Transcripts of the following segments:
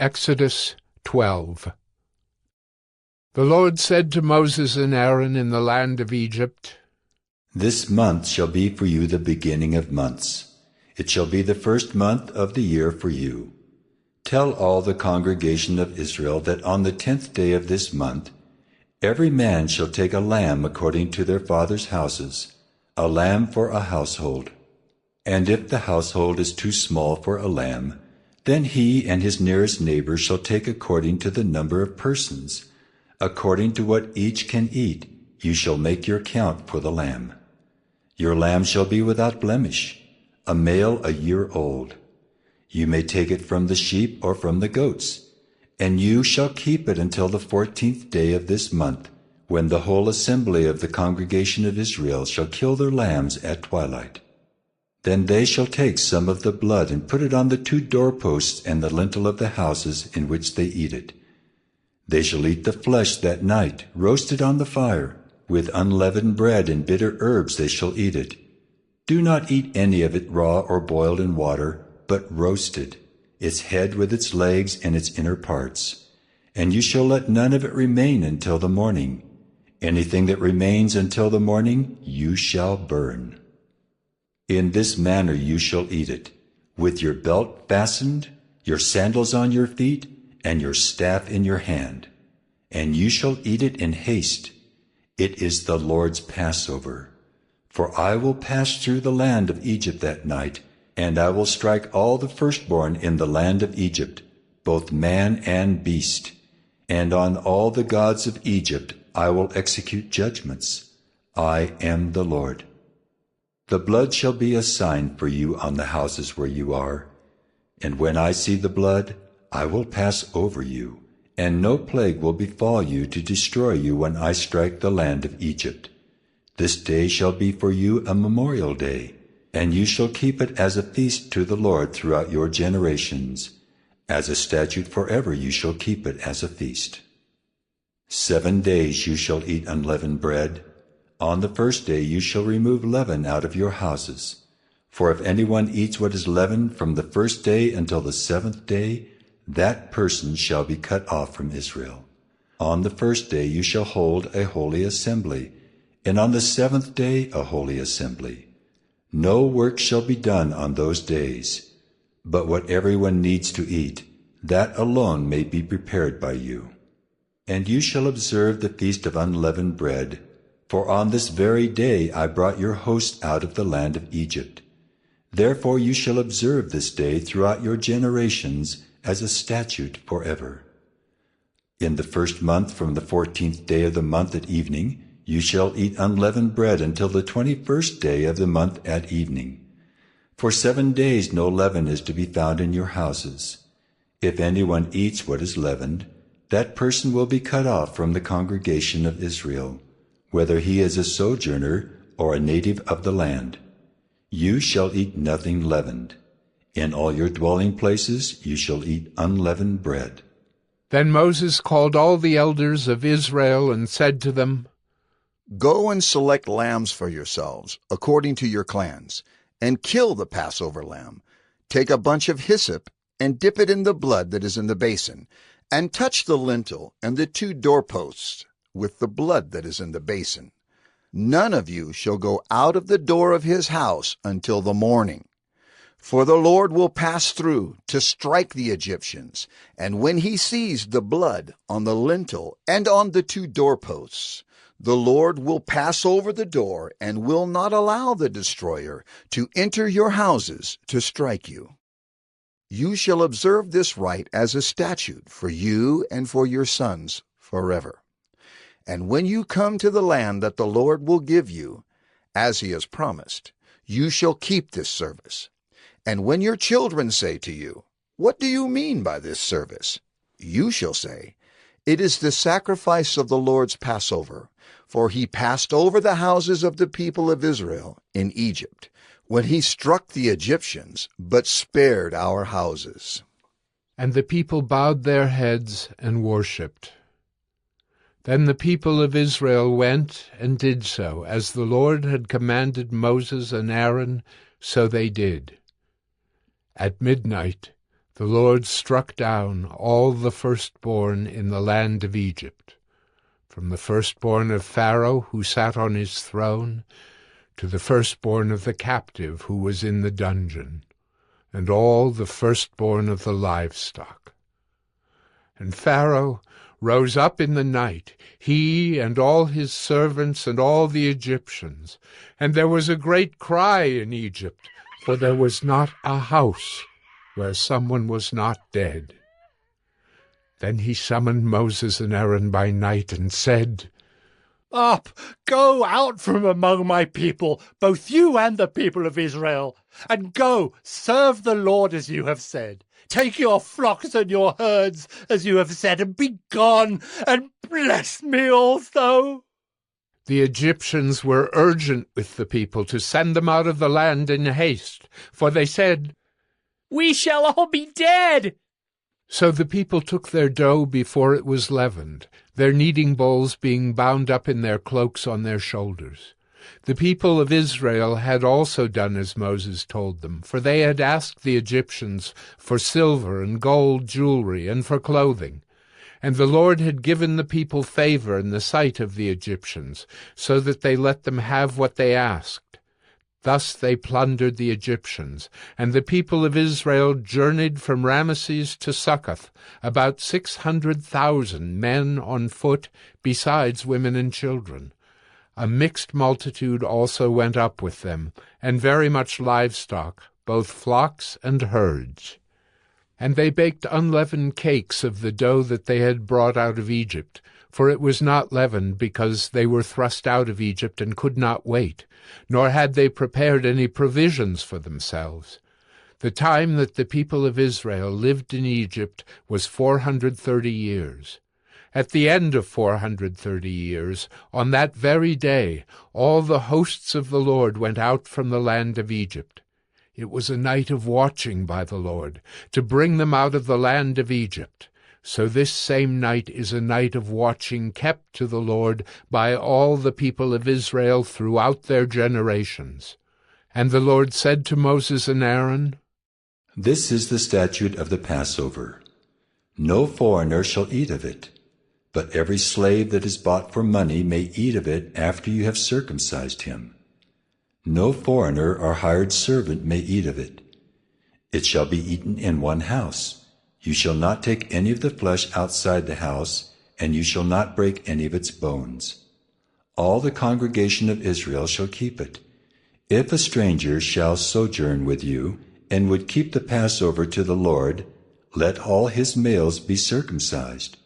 Exodus 12. The Lord said to Moses and Aaron in the land of Egypt, This month shall be for you the beginning of months. It shall be the first month of the year for you. Tell all the congregation of Israel that on the 10th day of this month every man shall take a lamb according to their fathers' houses, a lamb for a household. And if the household is too small for a lamb, then he and his nearest neighbor shall take according to the number of persons. According to what each can eat, you shall make your count for the lamb. Your lamb shall be without blemish, a male a year old. You may take it from the sheep or from the goats, and you shall keep it until the 14th day of this month, when the whole assembly of the congregation of Israel shall kill their lambs at twilight. Then they shall take some of the blood and put it on the 2 doorposts and the lintel of the houses in which they eat it. They shall eat the flesh that night, roasted on the fire. With unleavened bread and bitter herbs they shall eat it. Do not eat any of it raw or boiled in water, but roasted, its head with its legs and its inner parts. And you shall let none of it remain until the morning. Anything that remains until the morning you shall burn. In this manner you shall eat it, with your belt fastened, your sandals on your feet, and your staff in your hand. And you shall eat it in haste. It is the Lord's Passover. For I will pass through the land of Egypt that night, and I will strike all the firstborn in the land of Egypt, both man and beast. And on all the gods of Egypt I will execute judgments. I am the Lord. The blood shall be a sign for you on the houses where you are. And when I see the blood, I will pass over you, and no plague will befall you to destroy you when I strike the land of Egypt. This day shall be for you a memorial day, and you shall keep it as a feast to the Lord throughout your generations. As a statute forever you shall keep it as a feast. 7 days you shall eat unleavened bread. On the first day you shall remove leaven out of your houses. For if anyone eats what is leavened from the first day until the 7th day, that person shall be cut off from Israel. On the first day you shall hold a holy assembly, and on the 7th day a holy assembly. No work shall be done on those days, but what everyone needs to eat, that alone may be prepared by you. And you shall observe the feast of unleavened bread, for on this very day I brought your hosts out of the land of Egypt. Therefore you shall observe this day throughout your generations as a statute forever. In the first month from the 14th day of the month at evening, you shall eat unleavened bread until the 21st day of the month at evening. For 7 days no leaven is to be found in your houses. If anyone eats what is leavened, that person will be cut off from the congregation of Israel, whether he is a sojourner or a native of the land. You shall eat nothing leavened. In all your dwelling places you shall eat unleavened bread. Then Moses called all the elders of Israel and said to them, Go and select lambs for yourselves, according to your clans, and kill the Passover lamb. Take a bunch of hyssop and dip it in the blood that is in the basin, and touch the lintel and the 2 doorposts with the blood that is in the basin. None of you shall go out of the door of his house until the morning. For the Lord will pass through to strike the Egyptians, and when he sees the blood on the lintel and on the 2 doorposts, the Lord will pass over the door and will not allow the destroyer to enter your houses to strike you. You shall observe this rite as a statute for you and for your sons forever. And when you come to the land that the Lord will give you, as he has promised, you shall keep this service. And when your children say to you, What do you mean by this service? You shall say, It is the sacrifice of the Lord's Passover, for he passed over the houses of the people of Israel in Egypt, when he struck the Egyptians, but spared our houses. And the people bowed their heads and worshipped. Then the people of Israel went and did so, as the Lord had commanded Moses and Aaron, so they did. At midnight the Lord struck down all the firstborn in the land of Egypt, from the firstborn of Pharaoh who sat on his throne, to the firstborn of the captive who was in the dungeon, and all the firstborn of the livestock. And Pharaoh rose up in the night, he and all his servants and all the Egyptians, and there was a great cry in Egypt, for there was not a house where someone was not dead. Then he summoned Moses and Aaron by night and said, Up, go out from among my people, both you and the people of Israel, and go, serve the Lord as you have said. Take your flocks and your herds as you have said, and be gone, and bless me also. The Egyptians were urgent with the people to send them out of the land in haste, for they said, We shall all be dead. So the people took their dough before it was leavened, their kneading bowls being bound up in their cloaks on their shoulders. The people of Israel had also done as Moses told them, for they had asked the Egyptians for silver and gold jewelry and for clothing. And the Lord had given the people favor in the sight of the Egyptians, so that they let them have what they asked. Thus they plundered the Egyptians, and the people of Israel journeyed from Ramesses to Succoth, about 600,000 men on foot, besides women and children. A mixed multitude also went up with them, and very much livestock, both flocks and herds. And they baked unleavened cakes of the dough that they had brought out of Egypt, for it was not leavened, because they were thrust out of Egypt and could not wait, nor had they prepared any provisions for themselves. The time that the people of Israel lived in Egypt was 430 years. At the end of 430 years, on that very day, all the hosts of the Lord went out from the land of Egypt. It was a night of watching by the Lord, to bring them out of the land of Egypt. So this same night is a night of watching kept to the Lord by all the people of Israel throughout their generations. And the Lord said to Moses and Aaron, This is the statute of the Passover. No foreigner shall eat of it, but every slave that is bought for money may eat of it after you have circumcised him. No foreigner or hired servant may eat of it. It shall be eaten in one house. You shall not take any of the flesh outside the house, and you shall not break any of its bones. All the congregation of Israel shall keep it. If a stranger shall sojourn with you, and would keep the Passover to the Lord, let all his males be circumcised.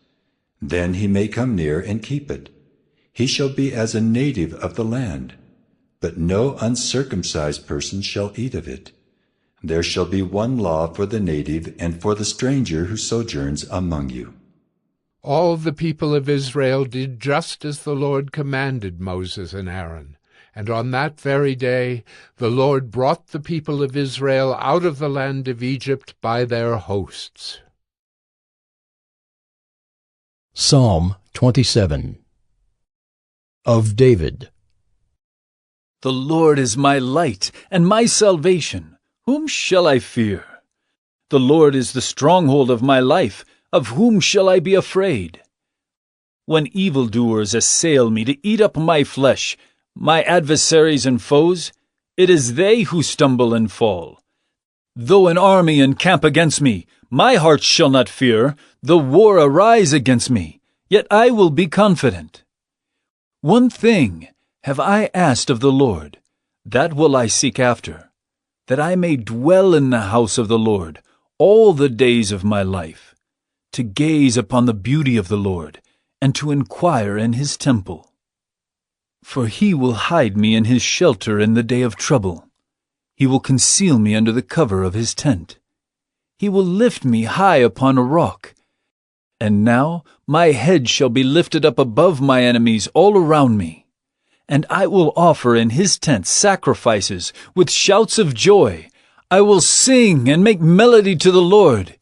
Then he may come near and keep it. He shall be as a native of the land, but no uncircumcised person shall eat of it. There shall be one law for the native and for the stranger who sojourns among you. All the people of Israel did just as the Lord commanded Moses and Aaron. And on that very day the Lord brought the people of Israel out of the land of Egypt by their hosts. Psalm 27. Of David. The Lord is my light and my salvation. Whom shall I fear? The Lord is the stronghold of my life. Of whom shall I be afraid? When evildoers assail me to eat up my flesh, my adversaries and foes, it is they who stumble and fall. Though an army encamp against me, my heart shall not fear. Though war arise against me, yet I will be confident. One thing have I asked of the Lord, that will I seek after, that I may dwell in the house of the Lord all the days of my life, to gaze upon the beauty of the Lord, and to inquire in his temple. For he will hide me in his shelter in the day of trouble. He will conceal me under the cover of his tent. He will lift me high upon a rock. And now my head shall be lifted up above my enemies all around me. And I will offer in his tent sacrifices with shouts of joy. I will sing and make melody to the Lord.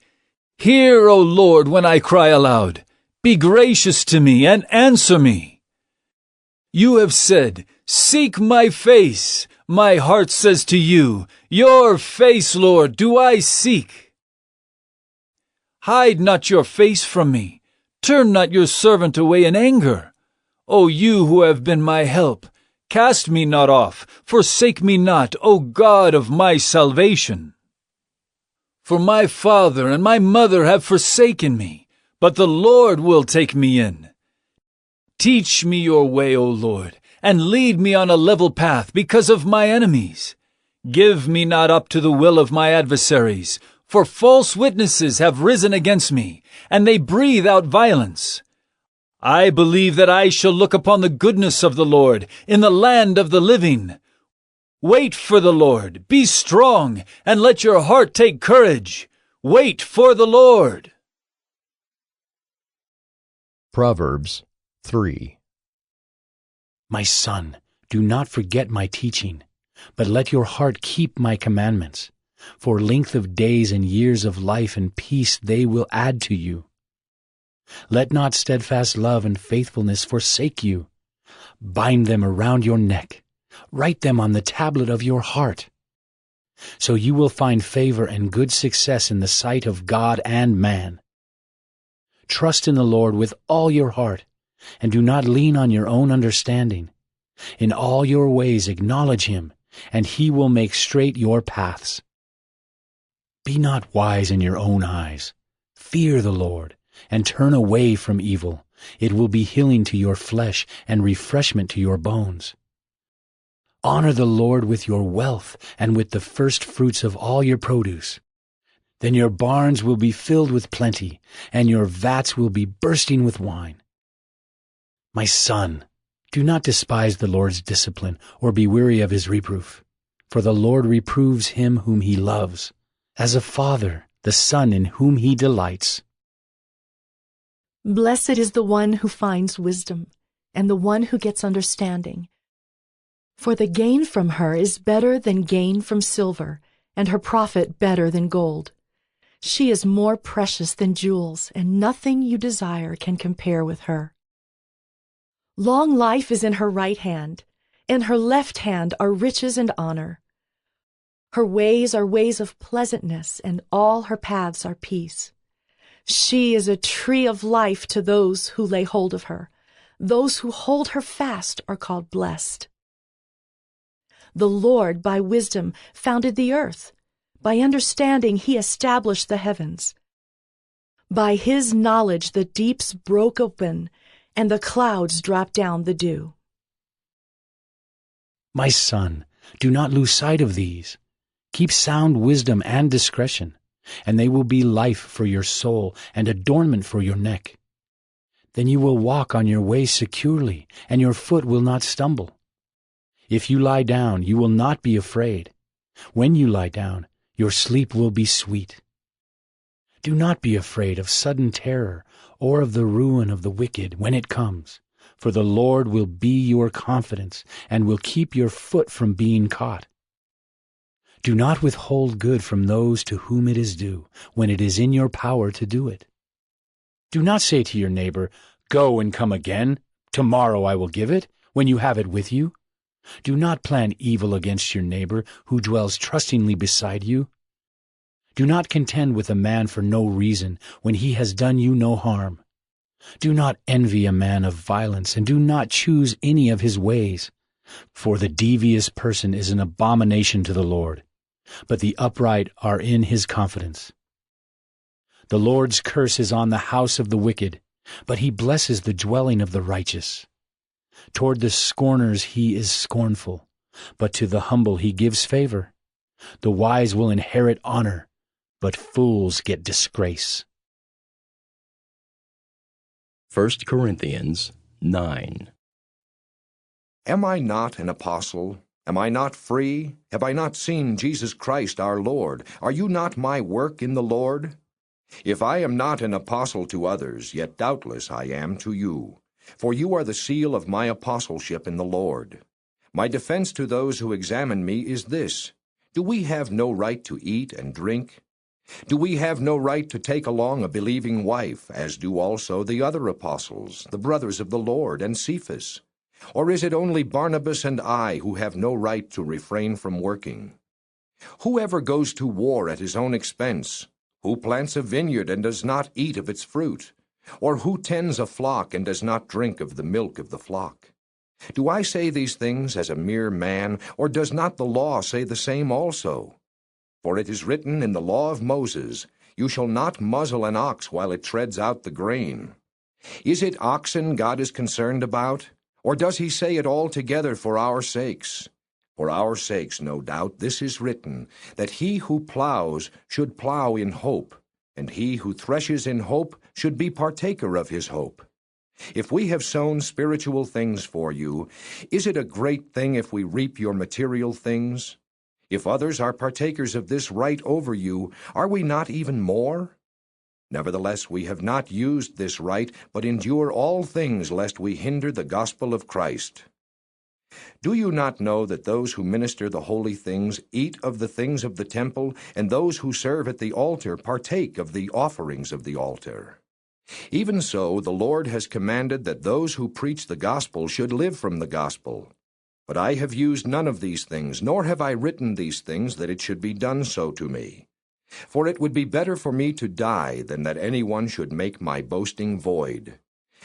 Hear, O Lord, when I cry aloud. Be gracious to me and answer me. You have said, Seek my face. My heart says to you, Your face, Lord, do I seek. Hide not your face from me. Turn not your servant away in anger. O you who have been my help, cast me not off, forsake me not, O God of my salvation. For my father and my mother have forsaken me, but the Lord will take me in. Teach me your way, O Lord, and lead me on a level path because of my enemies. Give me not up to the will of my adversaries, for false witnesses have risen against me, and they breathe out violence. I believe that I shall look upon the goodness of the Lord in the land of the living. Wait for the Lord, be strong, and let your heart take courage. Wait for the Lord. Proverbs 3. My son, do not forget my teaching, but let your heart keep my commandments. For length of days and years of life and peace they will add to you. Let not steadfast love and faithfulness forsake you. Bind them around your neck. Write them on the tablet of your heart. So you will find favor and good success in the sight of God and man. Trust in the Lord with all your heart, and do not lean on your own understanding. In all your ways acknowledge him, and he will make straight your paths. Be not wise in your own eyes. Fear the Lord, and turn away from evil. It will be healing to your flesh and refreshment to your bones. Honor the Lord with your wealth and with the first fruits of all your produce. Then your barns will be filled with plenty, and your vats will be bursting with wine. My son, do not despise the Lord's discipline, or be weary of his reproof. For the Lord reproves him whom he loves, as a father the son in whom he delights. Blessed is the one who finds wisdom, and the one who gets understanding. For the gain from her is better than gain from silver, and her profit better than gold. She is more precious than jewels, and nothing you desire can compare with her. Long life is in her right hand. In her left hand are riches and honor. Her ways are ways of pleasantness, and all her paths are peace. She is a tree of life to those who lay hold of her. Those who hold her fast are called blessed. The Lord by wisdom founded the earth. By understanding he established the heavens. By his knowledge the deeps broke open, and the clouds dropped down the dew. My son, do not lose sight of these. Keep sound wisdom and discretion, and they will be life for your soul and adornment for your neck. Then you will walk on your way securely, and your foot will not stumble. If you lie down, you will not be afraid. When you lie down, your sleep will be sweet. Do not be afraid of sudden terror or of the ruin of the wicked when it comes, for the Lord will be your confidence and will keep your foot from being caught. Do not withhold good from those to whom it is due, when it is in your power to do it. Do not say to your neighbor, "Go and come again. Tomorrow I will give it," when you have it with you. Do not plan evil against your neighbor who dwells trustingly beside you. Do not contend with a man for no reason when he has done you no harm. Do not envy a man of violence, and do not choose any of his ways. For the devious person is an abomination to the Lord, but the upright are in his confidence. The Lord's curse is on the house of the wicked, but he blesses the dwelling of the righteous. Toward the scorners he is scornful, but to the humble he gives favor. The wise will inherit honor, but fools get disgrace. 1 Corinthians 9. Am I not an apostle? Am I not free? Have I not seen Jesus Christ our Lord? Are you not my work in the Lord? If I am not an apostle to others, yet doubtless I am to you. For you are the seal of my apostleship in the Lord. My defense to those who examine me is this: do we have no right to eat and drink? Do we have no right to take along a believing wife, as do also the other apostles, the brothers of the Lord, and Cephas? Or is it only Barnabas and I who have no right to refrain from working? Whoever goes to war at his own expense, Who plants a vineyard and does not eat of its fruit? Or who tends a flock and does not drink of the milk of the flock? Do I say these things as a mere man, or does not the law say the same also? For it is written in the law of Moses, You shall not muzzle an ox while it treads out the grain. Is it oxen God is concerned about? Or does he say it altogether for our sakes? For our sakes, no doubt, this is written, that he who plows should plow in hope, and he who threshes in hope should be partaker of his hope. If we have sown spiritual things for you, is it a great thing if we reap your material things? If others are partakers of this right over you, are we not even more? Nevertheless, we have not used this right, but endure all things lest we hinder the gospel of Christ. Do you not know that those who minister the holy things eat of the things of the temple, and those who serve at the altar partake of the offerings of the altar? Even so, the Lord has commanded that those who preach the gospel should live from the gospel. But I have used none of these things, nor have I written these things that it should be done so to me. For it would be better for me to die than that anyone should make my boasting void.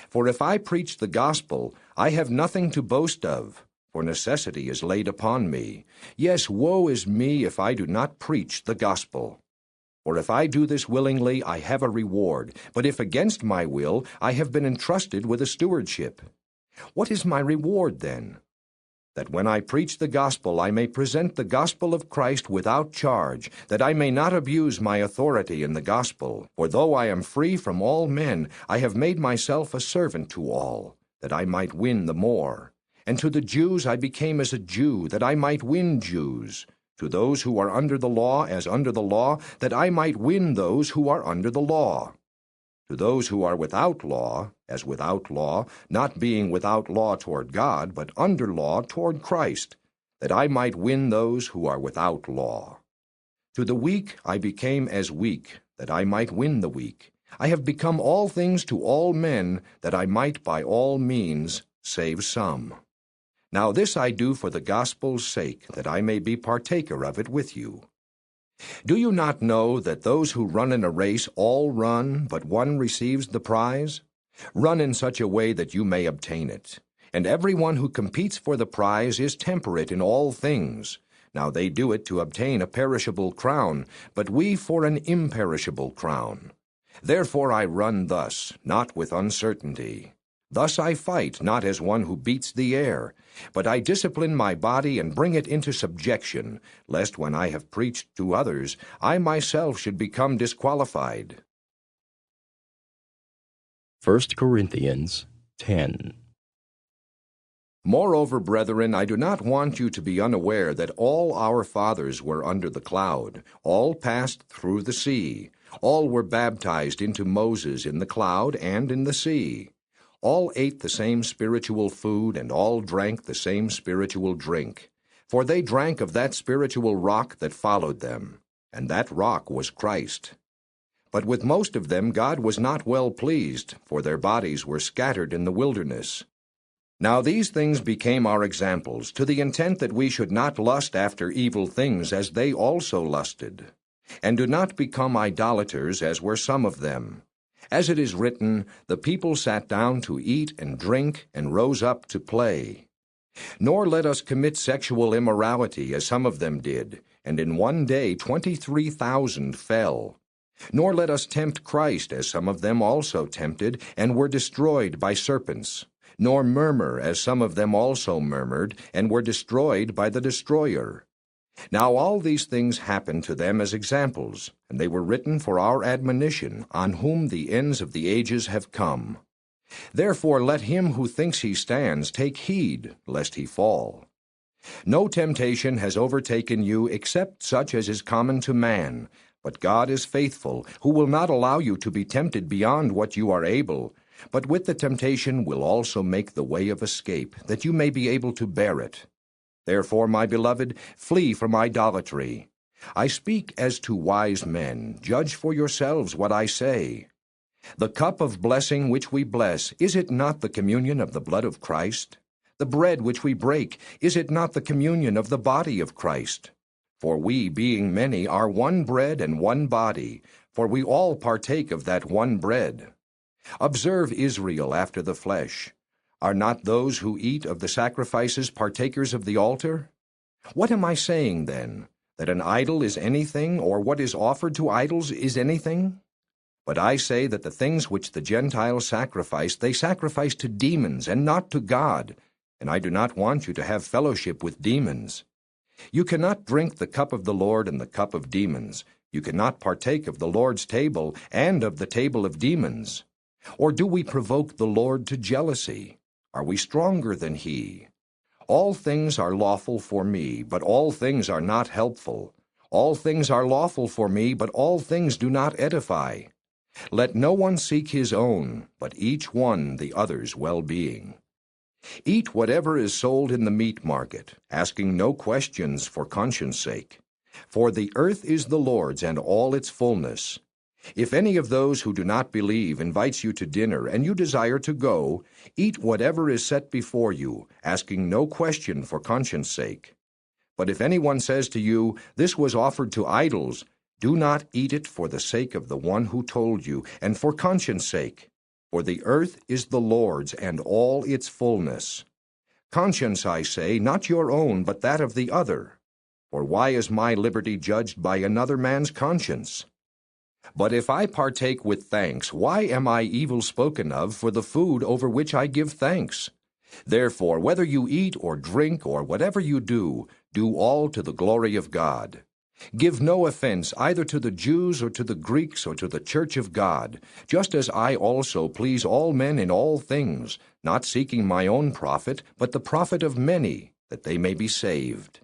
For if I preach the gospel, I have nothing to boast of, for necessity is laid upon me. Yes, woe is me if I do not preach the gospel. For if I do this willingly, I have a reward, but if against my will, I have been entrusted with a stewardship. What is my reward then? That when I preach the gospel, I may present the gospel of Christ without charge, that I may not abuse my authority in the gospel. For though I am free from all men, I have made myself a servant to all, that I might win the more. And to the Jews I became as a Jew, that I might win Jews. To those who are under the law as under the law, that I might win those who are under the law. To those who are without law, as without law, not being without law toward God, but under law toward Christ, that I might win those who are without law. To the weak I became as weak, that I might win the weak. I have become all things to all men, that I might by all means save some. Now this I do for the gospel's sake, that I may be partaker of it with you. Do you not know that those who run in a race all run, but one receives the prize? Run in such a way that you may obtain it. And everyone who competes for the prize is temperate in all things. Now they do it to obtain a perishable crown, but we for an imperishable crown. Therefore I run thus, not with uncertainty. Thus I fight, not as one who beats the air, but I discipline my body and bring it into subjection, lest when I have preached to others, I myself should become disqualified. 1 Corinthians 10. Moreover, brethren, I do not want you to be unaware that all our fathers were under the cloud, all passed through the sea, all were baptized into Moses in the cloud and in the sea. All ate the same spiritual food, and all drank the same spiritual drink. For they drank of that spiritual rock that followed them, and that rock was Christ. But with most of them God was not well pleased, for their bodies were scattered in the wilderness. Now these things became our examples, to the intent that we should not lust after evil things as they also lusted. And do not become idolaters, as were some of them. As it is written, the people sat down to eat and drink, and rose up to play. Nor let us commit sexual immorality, as some of them did, and in one day 23,000 fell. Nor let us tempt Christ, as some of them also tempted, and were destroyed by serpents. Nor murmur, as some of them also murmured, and were destroyed by the destroyer. Now all these things happened to them as examples, and they were written for our admonition, on whom the ends of the ages have come. Therefore let him who thinks he stands take heed, lest he fall. No temptation has overtaken you except such as is common to man, but God is faithful, who will not allow you to be tempted beyond what you are able, but with the temptation will also make the way of escape, that you may be able to bear it. Therefore, my beloved, flee from idolatry. I speak as to wise men. Judge for yourselves what I say. The cup of blessing which we bless, is it not the communion of the blood of Christ? The bread which we break, is it not the communion of the body of Christ? For we, being many, are one bread and one body, for we all partake of that one bread. Observe Israel after the flesh. Are not those who eat of the sacrifices partakers of the altar? What am I saying, then? That an idol is anything, or what is offered to idols is anything? But I say that the things which the Gentiles sacrifice, they sacrifice to demons, and not to God, and I do not want you to have fellowship with demons. You cannot drink the cup of the Lord and the cup of demons. You cannot partake of the Lord's table and of the table of demons. Or do we provoke the Lord to jealousy? Are we stronger than he? All things are lawful for me, but all things are not helpful. All things are lawful for me, but all things do not edify. Let no one seek his own, but each one the other's well-being. Eat whatever is sold in the meat market, asking no questions for conscience sake. For the earth is the Lord's and all its fullness. If any of those who do not believe invites you to dinner, and you desire to go, eat whatever is set before you, asking no question for conscience sake. But if anyone says to you, "This was offered to idols," do not eat it for the sake of the one who told you, and for conscience sake. For the earth is the Lord's and all its fullness. Conscience, I say, not your own, but that of the other. For why is my liberty judged by another man's conscience? But if I partake with thanks, why am I evil spoken of for the food over which I give thanks? Therefore, whether you eat or drink or whatever you do all to the glory of God. Give no offense either to the Jews or to the Greeks or to the church of God, just as I also please all men in all things, not seeking my own profit, but the profit of many, that they may be saved.